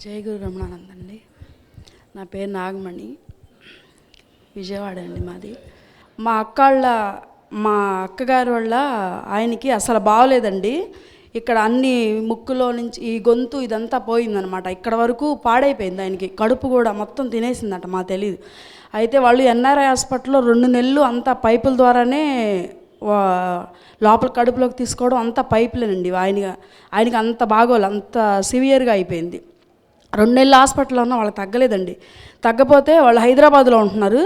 జై గురు రమణానంద అండి. నా పేరు నాగమణి, విజయవాడ అండి మాది. మా అక్కగారి వాళ్ళ ఆయనకి అసలు బాగోలేదండి. ఇక్కడ అన్ని ముక్కులో నుంచి ఈ గొంతు ఇదంతా పోయిందనమాట. ఇక్కడ వరకు పాడైపోయింది. ఆయనకి కడుపు కూడా మొత్తం తినేసిందట, మాకు తెలియదు. అయితే వాళ్ళు ఎన్ఆర్ఐ హాస్పిటల్లో 2 నెలలు అంతా పైపుల ద్వారానే లోపల కడుపులోకి తీసుకోవడం అంతా పైపులేనండి. ఆయనకి అంత బాగోలు, అంత సివియర్గా అయిపోయింది. 2 నెలలు హాస్పిటల్లో ఉన్నా వాళ్ళకి తగ్గలేదండి. తగ్గపోతే వాళ్ళు హైదరాబాద్లో ఉంటున్నారు,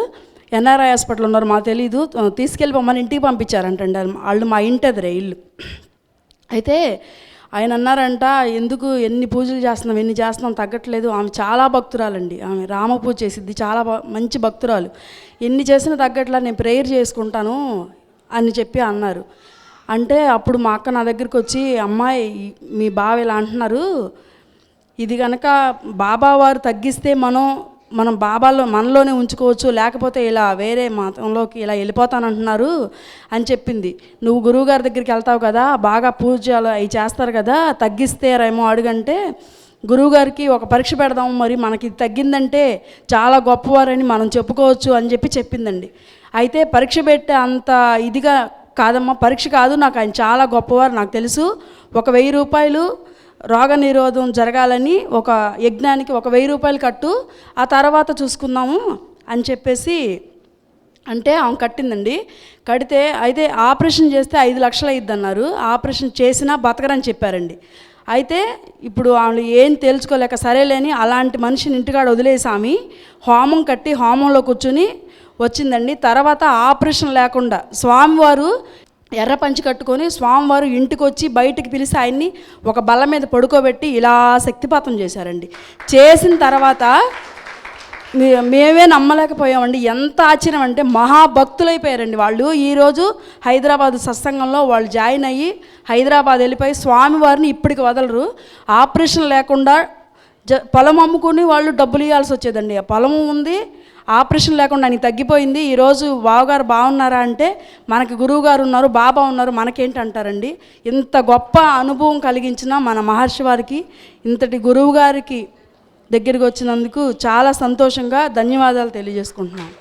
ఎన్ఆర్ఐ హాస్పిటల్ ఉన్నారు, మాకు తెలీదు. తీసుకెళ్ళిపోమని ఇంటికి పంపించారంటండి. వాళ్ళు మా ఇంటి ఎదురే ఇల్లు. అయితే ఆయన అన్నారంట, ఎందుకు ఎన్ని పూజలు చేస్తున్నాం, ఎన్ని చేస్తున్నాం తగ్గట్లేదు. ఆమె చాలా భక్తురాలండి, ఆమె రామపూజ చేసిద్ది, చాలా మంచి భక్తురాలు. ఎన్ని చేసినా తగ్గట్లా, నేను ప్రేయర్ చేసుకుంటాను అని చెప్పి అన్నారు. అంటే అప్పుడు మా అక్క నా దగ్గరికి వచ్చి, అమ్మాయి మీ బావ ఇలా అంటున్నారు, ఇది కనుక బాబావారు తగ్గిస్తే మనం బాబాలో మనలోనే ఉంచుకోవచ్చు, లేకపోతే ఇలా వేరే మతంలోకి ఇలా వెళ్ళిపోతానంటున్నారు అని చెప్పింది. నువ్వు గురువుగారి దగ్గరికి వెళ్తావు కదా, బాగా పూజలు అవి చేస్తారు కదా, తగ్గిస్తేరేమో అడుగంటే, గురువుగారికి ఒక పరీక్ష పెడదాం, మరి మనకి తగ్గిందంటే చాలా గొప్పవారని మనం చెప్పుకోవచ్చు అని చెప్పిందండి. అయితే పరీక్ష పెట్టే అంత ఇదిగా కాదమ్మా, పరీక్ష కాదు, నాకు ఆయన చాలా గొప్పవారు నాకు తెలుసు. 1,000 రూపాయలు రోగ నిరోధం జరగాలని ఒక యజ్ఞానికి 1,000 రూపాయలు కట్టు, ఆ తర్వాత చూసుకుందాము అని చెప్పేసి అంటే ఆమె కట్టిందండి. కడితే అయితే ఆపరేషన్ చేస్తే 5 లక్షలు అయ్యిద్ది అన్నారు. ఆపరేషన్ చేసినా బతకరని చెప్పారండి. అయితే ఇప్పుడు ఆమె ఏం తేల్చుకోలేక సరేలేని అలాంటి మనిషిని ఇంటికాడ వదిలేసి ఆమె హోమం కట్టి హోమంలో కూర్చుని వచ్చిందండి. తర్వాత ఆపరేషన్ లేకుండా స్వామివారు ఎర్ర పంచి కట్టుకొని స్వామివారు ఇంటికి వచ్చి బయటికి పిలిచి ఆయన్ని ఒక బల్ల మీద పడుకోబెట్టి ఇలా శక్తిపాతం చేశారండి. చేసిన తర్వాత మేమే నమ్మలేకపోయామండి. ఎంత ఆశ్చర్యం అంటే మహాభక్తులైపోయారండి వాళ్ళు. ఈరోజు హైదరాబాద్ సత్సంగంలో వాళ్ళు జాయిన్ అయ్యి హైదరాబాద్ వెళ్ళిపోయి స్వామివారిని ఇప్పటికి వదలరు. ఆపరేషన్ లేకుండా పొలం అమ్ముకుని వాళ్ళు డబ్బులు ఇవ్వాల్సి వచ్చేదండి. ఆ పొలం ఉంది, ఆపరేషన్ లేకుండా ఆయనకి తగ్గిపోయింది. ఈరోజు బావగారు బాగున్నారా అంటే, మనకి గురువుగారు ఉన్నారు, బాబా ఉన్నారు, మనకేంటి అంటారండి. ఇంత గొప్ప అనుభవం కలిగించిన మన మహర్షి వారికి, ఇంతటి గురువు గారికి దగ్గరికి వచ్చినందుకు చాలా సంతోషంగా ధన్యవాదాలు తెలియజేసుకుంటున్నాను.